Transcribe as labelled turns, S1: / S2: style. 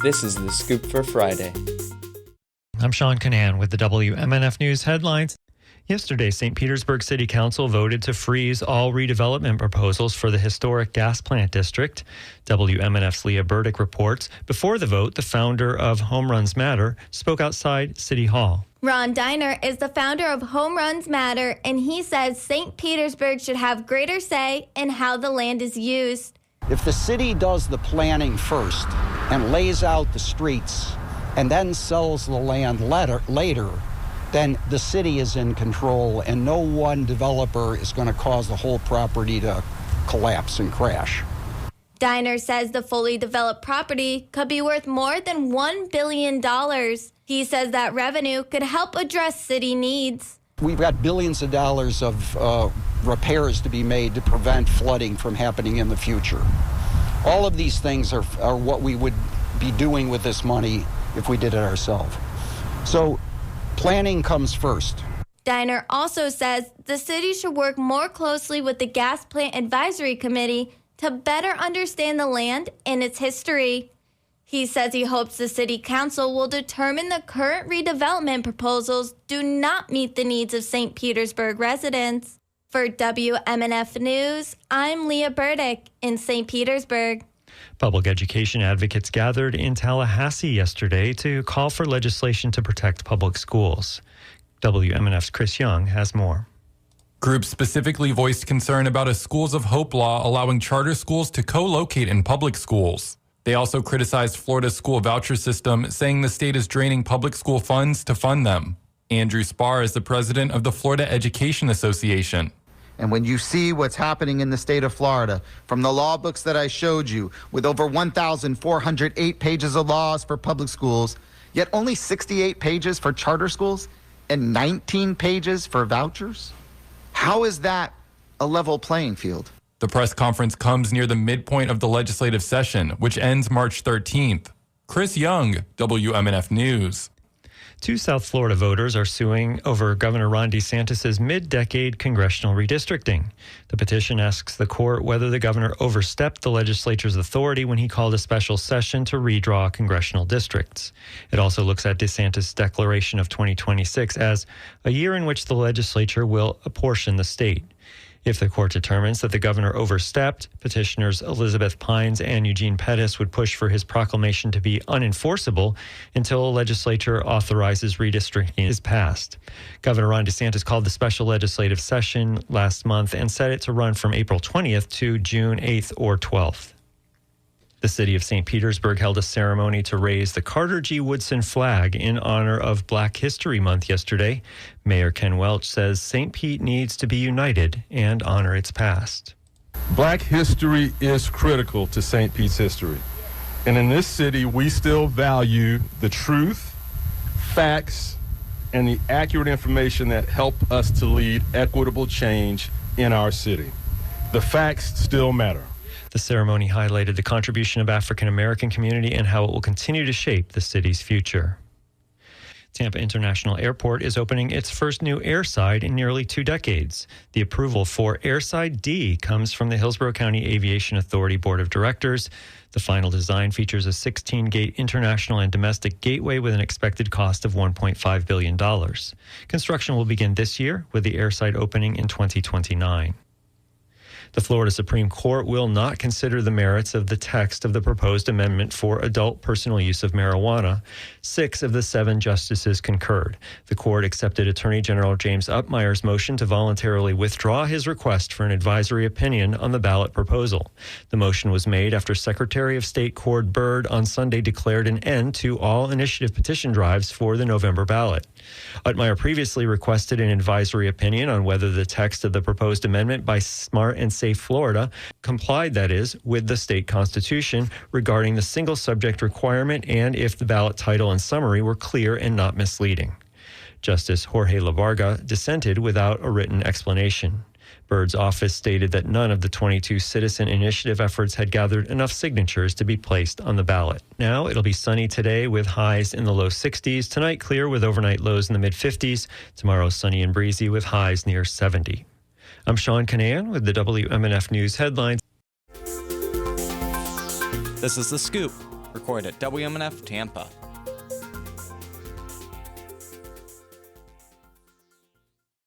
S1: This is The Scoop for Friday.
S2: I'm Sean Canan with the WMNF News headlines. Yesterday, St. Petersburg City Council voted to freeze all redevelopment proposals for the historic gas plant district. WMNF's Leah Burdick reports. Before the vote, the founder of Home Runs Matter spoke outside City Hall.
S3: Ron Diner is the founder of Home Runs Matter, and he says St. Petersburg should have greater say in how the land is used.
S4: If the city does the planning first and lays out the streets and then sells the land later, then the city is in control and no one developer is going to cause the whole property to collapse and crash.
S3: Diner says the fully developed property could be worth more than $1 billion. He says that revenue could help address city needs.
S4: We've got billions of dollars of repairs to be made to prevent flooding from happening in the future. All of these things are what we would be doing with this money if we did it ourselves. So planning comes first.
S3: Diner also says the city should work more closely with the Gas Plant Advisory Committee to better understand the land and its history. He says he hopes the City Council will determine the current redevelopment proposals do not meet the needs of St. Petersburg residents. For WMNF News, I'm Leah Burdick in St. Petersburg.
S2: Public education advocates gathered in Tallahassee yesterday to call for legislation to protect public schools. WMNF's Chris Young has more.
S5: Groups specifically voiced concern about a Schools of Hope law allowing charter schools to co-locate in public schools. They also criticized Florida's school voucher system, saying the state is draining public school funds to fund them. Andrew Spar is the president of the Florida Education Association.
S6: And when you see what's happening in the state of Florida, from the law books that I showed you, with over 1,408 pages of laws for public schools, yet only 68 pages for charter schools and 19 pages for vouchers, how is that a level playing field?
S5: The press conference comes near the midpoint of the legislative session, which ends March 13th. Chris Young, WMNF News.
S2: Two South Florida voters are suing over Governor Ron DeSantis' mid-decade congressional redistricting. The petition asks the court whether the governor overstepped the legislature's authority when he called a special session to redraw congressional districts. It also looks at DeSantis' declaration of 2026 as a year in which the legislature will apportion the state. If the court determines that the governor overstepped, petitioners Elizabeth Pines and Eugene Pettis would push for his proclamation to be unenforceable until a legislature authorizes redistricting is passed. Governor Ron DeSantis called the special legislative session last month and set it to run from April 20th to June 8th or 12th. The city of St. Petersburg held a ceremony to raise the Carter G. Woodson flag in honor of Black History Month yesterday. Mayor Ken Welch says St. Pete needs to be united and honor its past.
S7: Black history is critical to St. Pete's history. And in this city, we still value the truth, facts, and the accurate information that help us to lead equitable change in our city. The facts still matter.
S2: The ceremony highlighted the contribution of African American community and how it will continue to shape the city's future. Tampa International Airport is opening its first new airside in nearly 2 decades. The approval for Airside D comes from the Hillsborough County Aviation Authority Board of Directors. The final design features a 16-gate international and domestic gateway with an expected cost of $1.5 billion. Construction will begin this year, with the airside opening in 2029. The Florida Supreme Court will not consider the merits of the text of the proposed amendment for adult personal use of marijuana. 6 of the 7 justices concurred. The court accepted Attorney General James Upmeyer's motion to voluntarily withdraw his request for an advisory opinion on the ballot proposal. The motion was made after Secretary of State Cord Byrd on Sunday declared an end to all initiative petition drives for the November ballot. Upmeyer previously requested an advisory opinion on whether the text of the proposed amendment by Smart and Safe Florida complied, that is, with the state constitution regarding the single subject requirement and if the ballot title and summary were clear and not misleading. Justice Jorge Lavarga dissented without a written explanation. Byrd's office stated that none of the 22 citizen initiative efforts had gathered enough signatures to be placed on the ballot. Now it'll be sunny today with highs in the low 60s. Tonight clear with overnight lows in the mid 50s. Tomorrow sunny and breezy with highs near 70. I'm Sean Canan with the WMNF News headlines.
S1: This is The Scoop. Recorded at WMNF Tampa.